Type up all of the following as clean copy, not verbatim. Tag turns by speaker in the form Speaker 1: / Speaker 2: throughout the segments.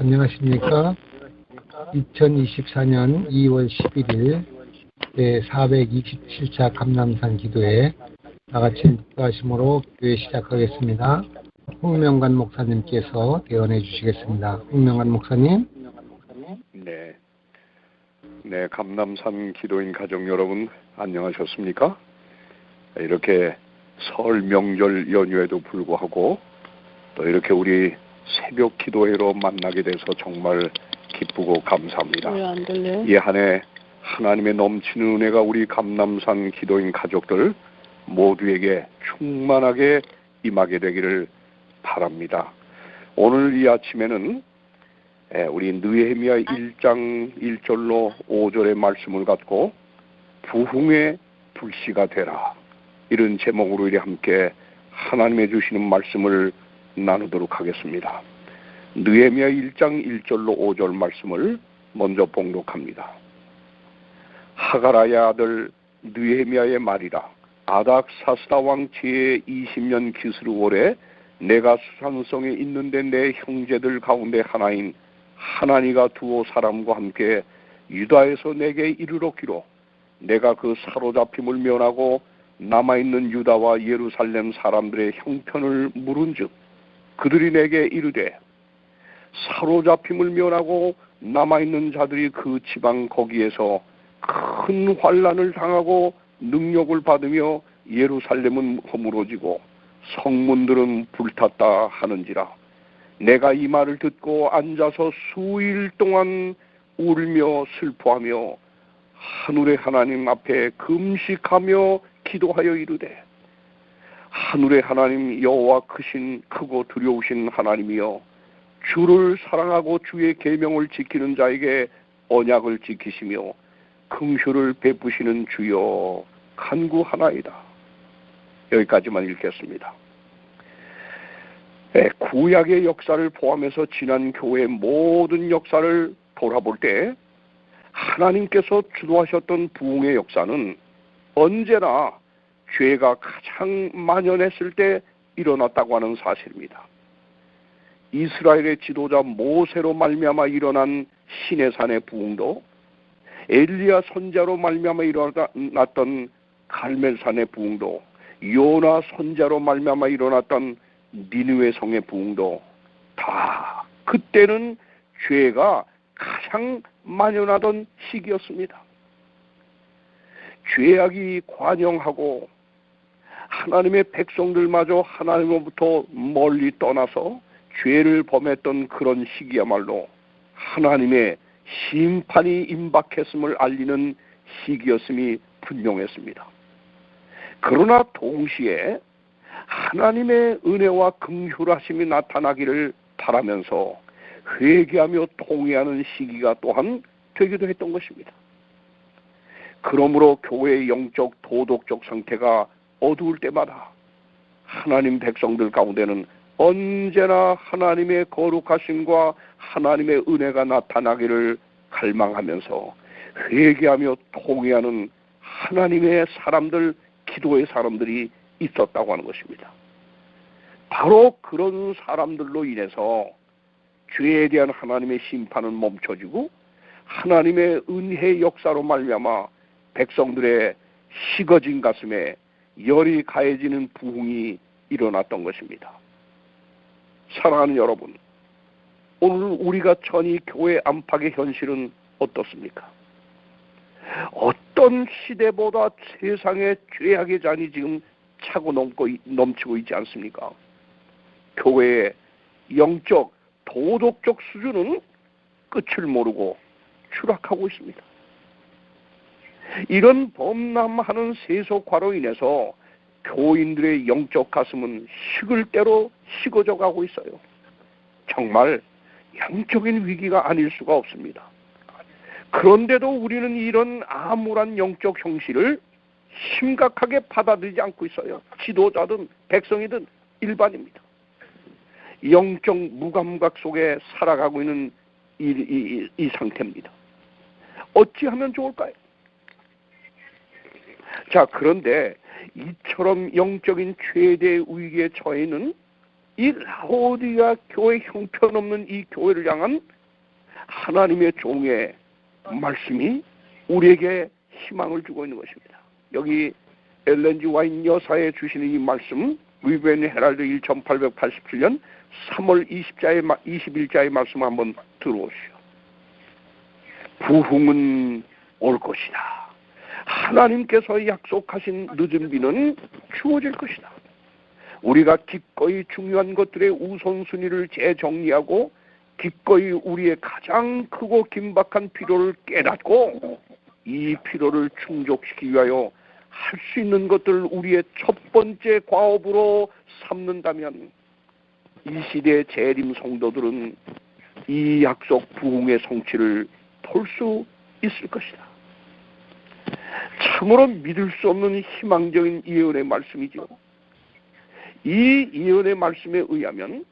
Speaker 1: 안녕하십니까. 2024년 2월 11일 제427차 감람산 기도회 다같이 묵도하심으로 교회 시작하겠습니다. 홍명관 목사님께서 대언해 주시겠습니다. 홍명관 목사님.
Speaker 2: 네, 감람산 기도인 가족 여러분 안녕하셨습니까? 이렇게 설 명절 연휴에도 불구하고 또 이렇게 우리 새벽 기도회로 만나게 돼서 정말 기쁘고 감사합니다. 이 한 해 하나님의 넘치는 은혜가 우리 감람산 기도인 가족들 모두에게 충만하게 임하게 되기를 바랍니다. 오늘 이 아침에는 우리 느헤미야 1장 1절로 5절의 말씀을 갖고 부흥의 불씨가 되라, 이런 제목으로 이렇게 함께 하나님의 주시는 말씀을 나누도록 하겠습니다. 느헤미야 1장 1절로 5절 말씀을 먼저 봉독합니다. 하가라의 아들 느헤미야의 말이라. 아닥사스다 왕 제 20년 기스루월에 내가 수산성에 있는데 내 형제들 가운데 하나인 하나니가 두어 사람과 함께 유다에서 내게 이르렀기로 내가 그 사로잡힘을 면하고 남아있는 유다와 예루살렘 사람들의 형편을 물은즉 그들이 내게 이르되 사로잡힘을 면하고 남아있는 자들이 그 지방 거기에서 큰 환난을 당하고 능력을 받으며 예루살렘은 허물어지고 성문들은 불탔다 하는지라. 내가 이 말을 듣고 앉아서 수일 동안 울며 슬퍼하며 하늘의 하나님 앞에 금식하며 기도하여 이르되 하늘의 하나님 여호와 크고 두려우신 하나님이여, 주를 사랑하고 주의 계명을 지키는 자에게 언약을 지키시며 긍휼을 베푸시는 주여 간구하나이다. 여기까지만 읽겠습니다. 구약의 역사를 포함해서 지난 교회의 모든 역사를 돌아볼 때 하나님께서 주도하셨던 부흥의 역사는 언제나 죄가 가장 만연했을 때 일어났다고 하는 사실입니다. 이스라엘의 지도자 모세로 말미암아 일어난 시내산의 부흥도, 엘리야 선자로 말미암아 일어났던 갈멜산의 부흥도, 요나 선자로 말미암아 일어났던 니느웨 성의 부흥도 다 그때는 죄가 가장 만연하던 시기였습니다. 죄악이 관영하고 하나님의 백성들마저 하나님으로부터 멀리 떠나서 죄를 범했던 그런 시기야말로 하나님의 심판이 임박했음을 알리는 시기였음이 분명했습니다. 그러나 동시에 하나님의 은혜와 긍휼하심이 나타나기를 바라면서 회개하며 통회하는 시기가 또한 되기도 했던 것입니다. 그러므로 교회의 영적 도덕적 상태가 어두울 때마다 하나님 백성들 가운데는 언제나 하나님의 거룩하심과 하나님의 은혜가 나타나기를 갈망하면서 회개하며 통회하는 하나님의 사람들, 기도의 사람들이 있었다고 하는 것입니다. 바로 그런 사람들로 인해서 죄에 대한 하나님의 심판은 멈춰지고 하나님의 은혜의 역사로 말미암아 백성들의 식어진 가슴에 열이 가해지는 부흥이 일어났던 것입니다. 사랑하는 여러분, 오늘 우리가 처한 교회 안팎의 현실은 어떻습니까? 어떤 시대보다 세상의 죄악의 잔이 지금 차고 넘치고 있지 않습니까? 교회의 영적, 도덕적 수준은 끝을 모르고 추락하고 있습니다. 이런 범람하는 세속화로 인해서 교인들의 영적 가슴은 식을 대로 식어져 가고 있어요. 정말 영적인 위기가 아닐 수가 없습니다. 그런데도 우리는 이런 암울한 영적 형실을 심각하게 받아들이지 않고 있어요. 지도자든 백성이든 일반입니다. 영적 무감각 속에 살아가고 있는 이 상태입니다. 어찌하면 좋을까요? 자, 그런데 이처럼 영적인 최대 위기에 처해 있는 이 라오디가 교회 형편없는 이 교회를 향한 하나님의 종의 말씀이 우리에게 희망을 주고 있는 것입니다. 여기 엘렌 G 와이트 여사에 주시는 이 말씀, 위벤 헤랄드 1887년 3월 20일자의 말씀 한번 들어오시오. 부흥은 올 것이다. 하나님께서 약속하신 늦은 비는 주어질 것이다. 우리가 기꺼이 중요한 것들의 우선순위를 재정리하고 기꺼이 우리의 가장 크고 긴박한 필요를 깨닫고 이 필요를 충족시키기 위하여 할 수 있는 것들을 우리의 첫 번째 과업으로 삼는다면 이 시대의 재림 성도들은 이 약속 부흥의 성취를 볼 수 있을 것이다. 참으로 믿을 수 없는 희망적인 예언의 말씀이죠. 이 예언의 말씀에 의하면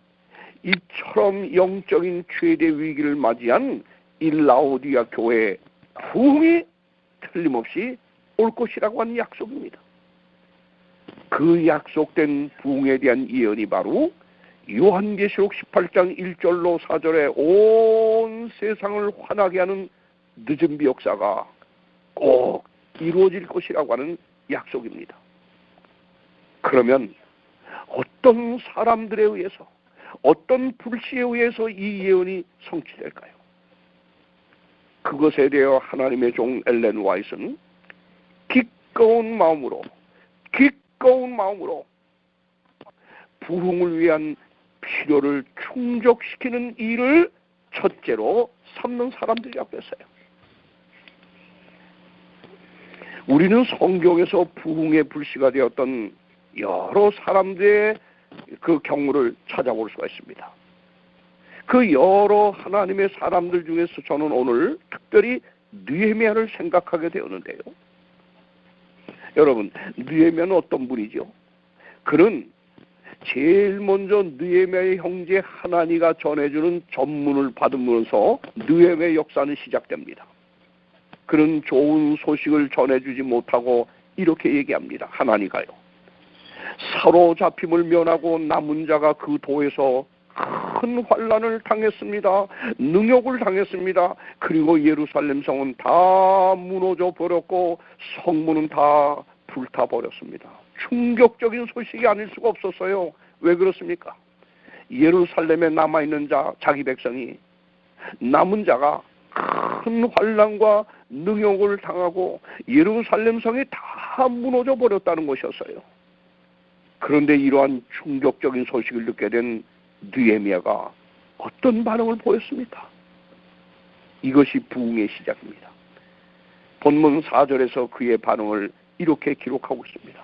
Speaker 2: 이처럼 영적인 최대 위기를 맞이한 이 라오디아 교회의 부흥이 틀림없이 올 것이라고 하는 약속입니다. 그 약속된 부흥에 대한 예언이 바로 요한계시록 18장 1절로 4절에 온 세상을 환하게 하는 늦은 비 역사가 꼭 이루어질 것이라고 하는 약속입니다. 그러면 어떤 사람들에 의해서, 어떤 불씨에 의해서 이 예언이 성취될까요? 그것에 대해 하나님의 종 엘렌 와이트는 기꺼운 마음으로 부흥을 위한 필요를 충족시키는 일을 첫째로 삼는 사람들이라고 했어요. 우리는 성경에서 부흥의 불씨가 되었던 여러 사람들의 그 경우를 찾아볼 수가 있습니다. 그 여러 하나님의 사람들 중에서 저는 오늘 특별히 느헤미야를 생각하게 되었는데요. 여러분, 느헤미야는 어떤 분이죠? 그는 제일 먼저 느헤미야의 형제 하나니가 전해주는 전문을 받으면서 느헤미야의 역사는 시작됩니다. 그는 좋은 소식을 전해주지 못하고 이렇게 얘기합니다. 하나니가요, 사로잡힘을 면하고 남은 자가 그 도에서 큰 환난을 당했습니다. 능욕을 당했습니다. 그리고 예루살렘 성은 다 무너져 버렸고 성문은 다 불타버렸습니다. 충격적인 소식이 아닐 수가 없었어요. 왜 그렇습니까? 예루살렘에 남아있는 자기 백성이, 남은 자가 큰 환난과 능욕을 당하고 예루살렘 성이 다 무너져 버렸다는 것이었어요. 그런데 이러한 충격적인 소식을 듣게 된 느헤미야가 어떤 반응을 보였습니까? 이것이 부흥의 시작입니다. 본문 4절에서 그의 반응을 이렇게 기록하고 있습니다.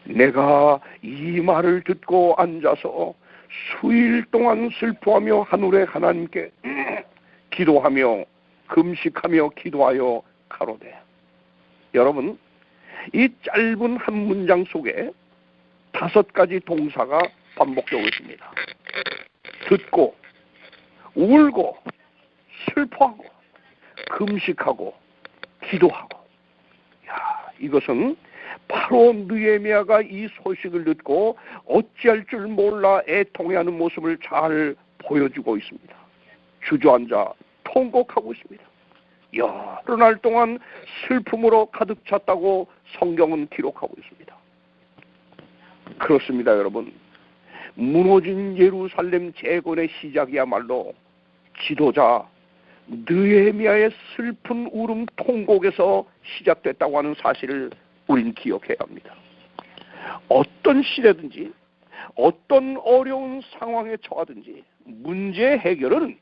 Speaker 2: 내가 이 말을 듣고 앉아서 수일 동안 슬퍼하며 하늘의 하나님께 기도하며 금식하며 기도하여 가로되. 여러분, 이 짧은 한 문장 속에 5가지 동사가 반복되고 있습니다. 듣고, 울고, 슬퍼하고, 금식하고, 기도하고. 이것은 바로 느헤미야가 이 소식을 듣고 어찌할 줄 몰라 애통해하는 모습을 잘 보여주고 있습니다. 주저앉아 통곡하고 있습니다. 여러 날 동안 슬픔으로 가득 찼다고 성경은 기록하고 있습니다. 그렇습니다, 여러분. 무너진 예루살렘 재건의 시작이야말로 지도자 느헤미야의 슬픈 울음 통곡에서 시작됐다고 하는 사실을 우린 기억해야 합니다. 어떤 시대든지 어떤 어려운 상황에 처하든지 문제 해결은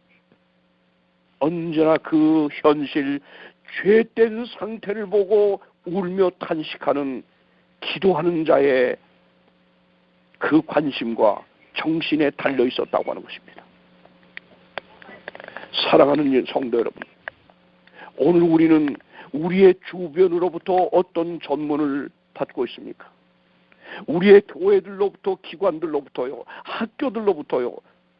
Speaker 2: 언제나 그 현실 죄된 상태를 보고 울며 탄식하는 기도하는 자의 그 관심과 정신에 달려 있었다고 하는 것입니다. 사랑하는 성도 여러분, 오늘 우리는 우리의 주변으로부터 어떤 전문을 받고 있습니까? 우리의 교회들로부터, 기관들로부터요, 학교들로부터요,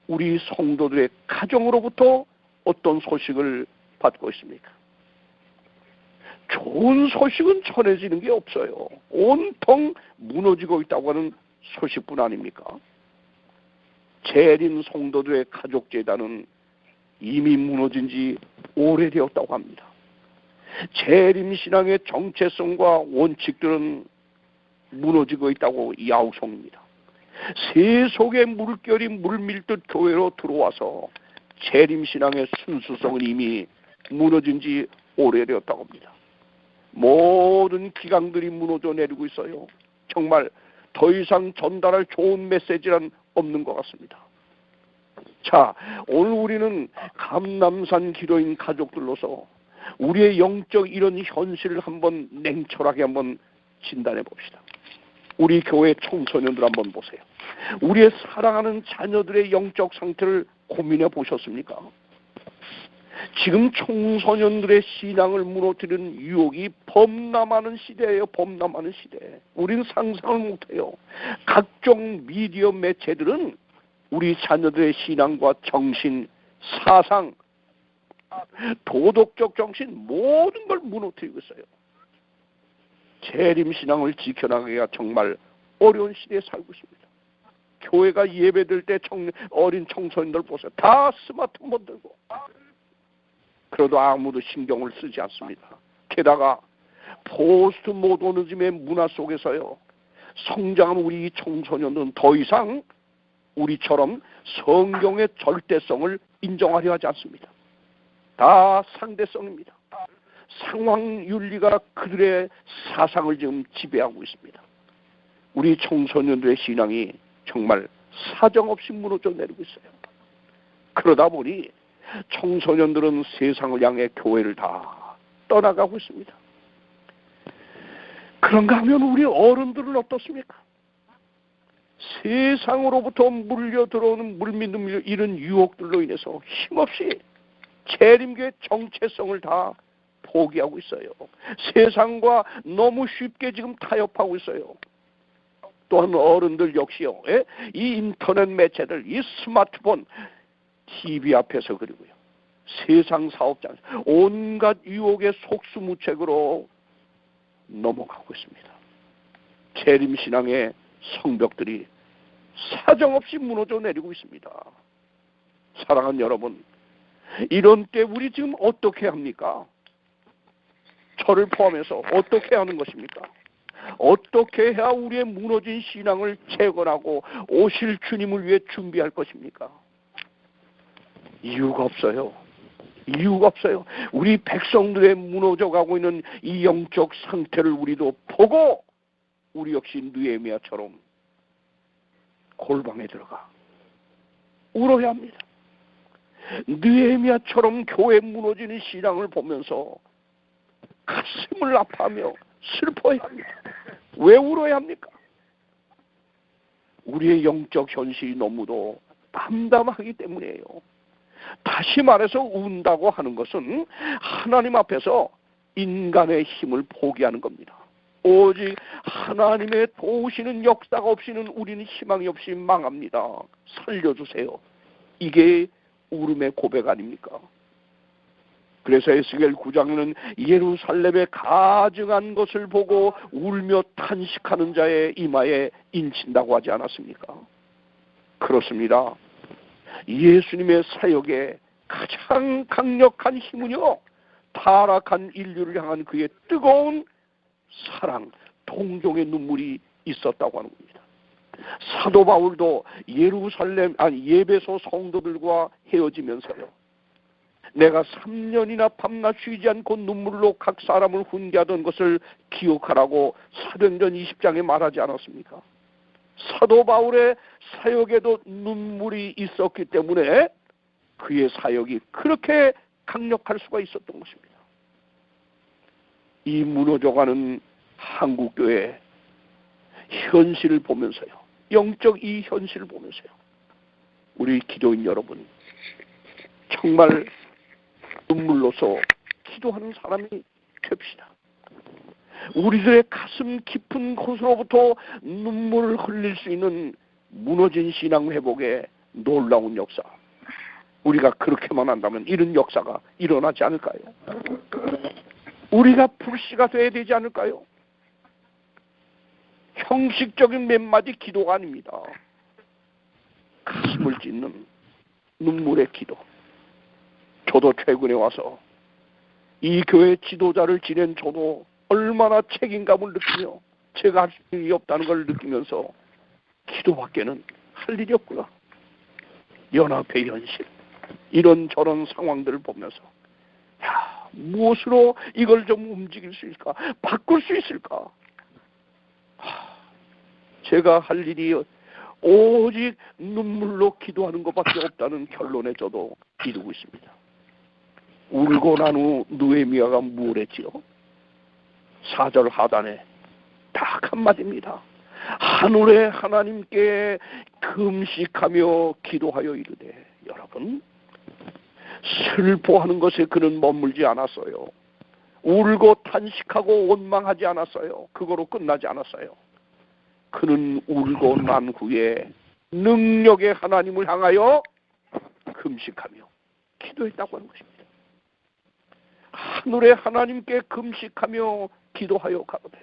Speaker 2: 우리 성도들의 가정으로부터 어떤 소식을 받고 있습니까? 좋은 소식은 전해지는 게 없어요. 온통 무너지고 있다고 하는 소식뿐 아닙니까? 재림 성도들의 가족재단은 이미 무너진 지 오래되었다고 합니다. 재림신앙의 정체성과 원칙들은 무너지고 있다고 야우성입니다. 세속의 물결이 물밀듯 교회로 들어와서 재림신앙의 순수성은 이미 무너진 지 오래되었다고 합니다. 모든 기강들이 무너져 내리고 있어요. 정말 더 이상 전달할 좋은 메시지란 없는 것 같습니다. 자, 오늘 우리는 감남산 기도인 가족들로서 우리의 영적 이런 현실을 한번 냉철하게 한번 진단해 봅시다. 우리 교회 청소년들 한번 보세요. 우리의 사랑하는 자녀들의 영적 상태를 고민해 보셨습니까? 지금 청소년들의 신앙을 무너뜨리는 유혹이 범람하는 시대예요. 범람하는 시대. 우리는 상상을 못해요. 각종 미디어 매체들은 우리 자녀들의 신앙과 정신, 사상, 도덕적 정신 모든 걸 무너뜨리고 있어요. 재림신앙을 지켜나가기가 정말 어려운 시대에 살고 있습니다. 교회가 예배드릴 때 어린 청소년들 보세요. 다 스마트폰 들고. 그래도 아무도 신경을 쓰지 않습니다. 게다가 포스트 모더니즘의 문화 속에서요, 성장한 우리 청소년들은 더 이상 우리처럼 성경의 절대성을 인정하려 하지 않습니다. 다 상대성입니다. 상황윤리가 그들의 사상을 지금 지배하고 있습니다. 우리 청소년들의 신앙이 정말 사정없이 무너져 내리고 있어요. 그러다 보니 청소년들은 세상을 향해 교회를 다 떠나가고 있습니다. 그런가 하면 우리 어른들은 어떻습니까? 세상으로부터 물려 들어오는 물밑는 이런 유혹들로 인해서 힘없이 재림교의 정체성을 다 포기하고 있어요. 세상과 너무 쉽게 지금 타협하고 있어요. 또한 어른들 역시요, 이 인터넷 매체들, 이 스마트폰, TV 앞에서 그리고요, 세상 사업장, 온갖 유혹의 속수무책으로 넘어가고 있습니다. 재림신앙의 성벽들이 사정없이 무너져 내리고 있습니다. 사랑하는 여러분, 이런 때 우리 지금 어떻게 합니까? 저를 포함해서 어떻게 하는 것입니까? 어떻게 해야 우리의 무너진 신앙을 재건하고 오실 주님을 위해 준비할 것입니까? 이유가 없어요. 이유가 없어요. 우리 백성들의 무너져가고 있는 이 영적 상태를 우리도 보고 우리 역시 느헤미야처럼 골방에 들어가 울어야 합니다. 느헤미야처럼 교회 무너지는 신앙을 보면서 가슴을 아파하며 슬퍼해야 합니다. 왜 울어야 합니까? 우리의 영적 현실이 너무도 담담하기 때문이에요. 다시 말해서 운다고 하는 것은 하나님 앞에서 인간의 힘을 포기하는 겁니다. 오직 하나님의 도우시는 역사가 없이는 우리는 희망이 없이 망합니다. 살려주세요. 이게 울음의 고백 아닙니까? 그래서 에스겔 9장에는 예루살렘에 가증한 것을 보고 울며 탄식하는 자의 이마에 인친다고 하지 않았습니까? 그렇습니다. 예수님의 사역에 가장 강력한 힘은요, 타락한 인류를 향한 그의 뜨거운 사랑, 동정의 눈물이 있었다고 하는 겁니다. 사도 바울도 예배소 성도들과 헤어지면서요, 내가 3년이나 밤낮 쉬지 않고 눈물로 각 사람을 훈계하던 것을 기억하라고 사도행전 20장에 말하지 않았습니까? 사도 바울의 사역에도 눈물이 있었기 때문에 그의 사역이 그렇게 강력할 수가 있었던 것입니다. 이 무너져가는 한국교회 현실을 보면서요, 영적 이 현실을 보면서요, 우리 기도인 여러분 정말 눈물로서 기도하는 사람이 됩시다. 우리들의 가슴 깊은 곳으로부터 눈물을 흘릴 수 있는 무너진 신앙 회복의 놀라운 역사, 우리가 그렇게만 한다면 이런 역사가 일어나지 않을까요? 우리가 불씨가 돼야 되지 않을까요? 형식적인 몇 마디 기도가 아닙니다. 가슴을 눈물을 짓는 눈물의 기도. 저도 최근에 와서 이 교회 지도자를 지낸 저도 얼마나 책임감을 느끼며 제가 할 수 있는 일이 없다는 걸 느끼면서 기도밖에는 할 일이 없구나. 연합의 현실, 이런저런 상황들을 보면서 무엇으로 이걸 좀 움직일 수 있을까? 바꿀 수 있을까? 제가 할 일이 오직 눈물로 기도하는 것밖에 없다는 결론에 저도 이르고 있습니다. 울고 난 후 느헤미야가 뭘 했지요? 4절 하단에 딱 한마디입니다. 하늘의 하나님께 금식하며 기도하여 이르되. 여러분, 슬퍼하는 것에 그는 머물지 않았어요. 울고 탄식하고 원망하지 않았어요. 그거로 끝나지 않았어요. 그는 울고 난 후에 능력의 하나님을 향하여 금식하며 기도했다고 하는 것입니다. 하늘의 하나님께 금식하며 기도하여 가로되.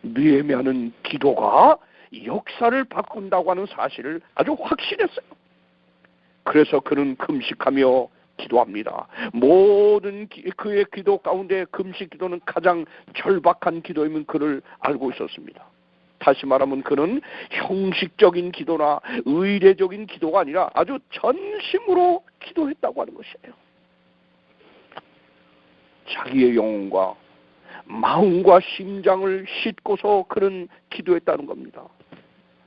Speaker 2: 느헤미야는 기도가 역사를 바꾼다고 하는 사실을 아주 확신했어요. 그래서 그는 금식하며 기도합니다. 모든 그의 기도 가운데 금식 기도는 가장 절박한 기도임을 그를 알고 있었습니다. 다시 말하면 그는 형식적인 기도나 의례적인 기도가 아니라 아주 전심으로 기도했다고 하는 것이에요. 자기의 영혼과 마음과 심장을 싣고서 그는 기도했다는 겁니다.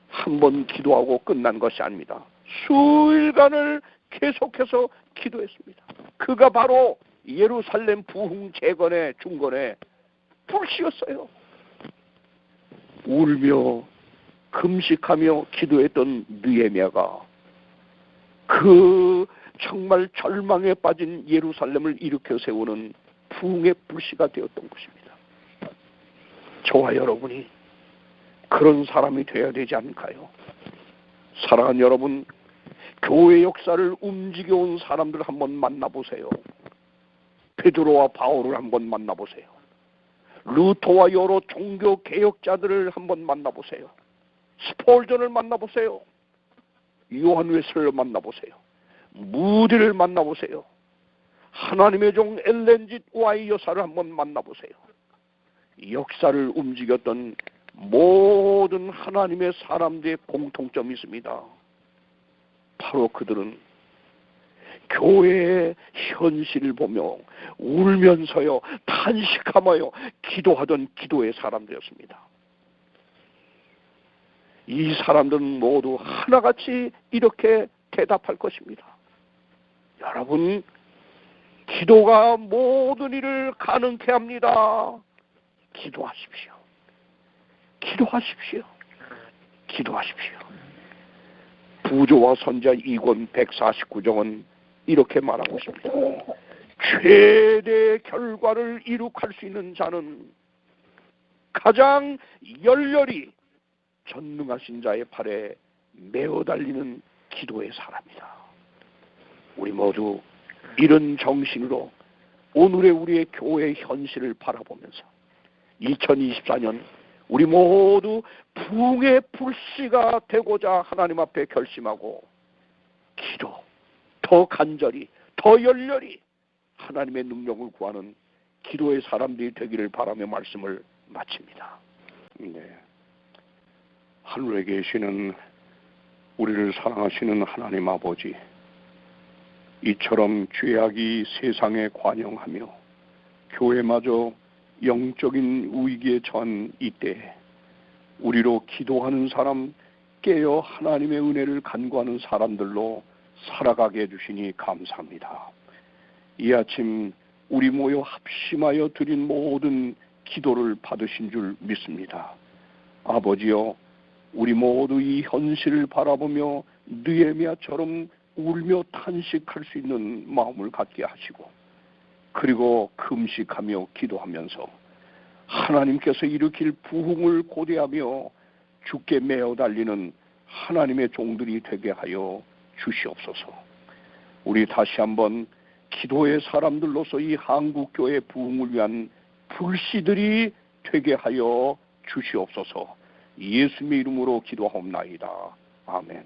Speaker 2: 한 번 기도하고 끝난 것이 아닙니다. 수일간을 계속해서 기도했습니다. 그가 바로 예루살렘 부흥 재건의 중건의 불씨였어요. 울며 금식하며 기도했던 느헤미야가 그 정말 절망에 빠진 예루살렘을 일으켜 세우는 부흥의 불씨가 되었던 것입니다. 저와 여러분이 그런 사람이 되어야 되지 않을까요? 사랑하는 여러분, 교회 역사를 움직여온 사람들 한번 만나보세요. 베드로와 바울을 한번 만나보세요. 루터와 여러 종교 개혁자들을 한번 만나보세요. 스폴전을 만나보세요. 요한 웨슬를 만나보세요. 무디를 만나보세요. 하나님의 종 엘렌 지 와이 여사를 한번 만나보세요. 역사를 움직였던 모든 하나님의 사람들의 공통점이 있습니다. 바로 그들은 교회의 현실을 보며 울면서요, 탄식하며 기도하던 기도의 사람들이었습니다. 이 사람들은 모두 하나같이 이렇게 대답할 것입니다. 여러분, 기도가 모든 일을 가능케 합니다. 기도하십시오. 기도하십시오. 기도하십시오. 부조와 선자 2권 149정은 이렇게 말하고 있습니다. 최대의 결과를 이룩할 수 있는 자는 가장 열렬히 전능하신 자의 팔에 메어 달리는 기도의 사람이다. 우리 모두 이런 정신으로 오늘의 우리의 교회 현실을 바라보면서 2024년 우리 모두 부흥의 불씨가 되고자 하나님 앞에 결심하고 기도, 더 간절히, 더 열렬히 하나님의 능력을 구하는 기도의 사람들이 되기를 바라며 말씀을 마칩니다. 네. 하늘에 계시는 우리를 사랑하시는 하나님 아버지, 이처럼 죄악이 세상에 관영하며 교회마저 영적인 위기에 처한 이때 우리로 기도하는 사람, 깨어 하나님의 은혜를 간구하는 사람들로 살아가게 해주시니 감사합니다. 이 아침 우리 모여 합심하여 드린 모든 기도를 받으신 줄 믿습니다. 아버지여, 우리 모두 이 현실을 바라보며 느헤미야처럼 울며 탄식할 수 있는 마음을 갖게 하시고, 그리고 금식하며 기도하면서 하나님께서 일으킬 부흥을 고대하며 주께 메어 달리는 하나님의 종들이 되게 하여 주시옵소서. 우리 다시 한번 기도의 사람들로서 이 한국교회 부흥을 위한 불씨들이 되게 하여 주시옵소서. 예수님의 이름으로 기도하옵나이다. 아멘.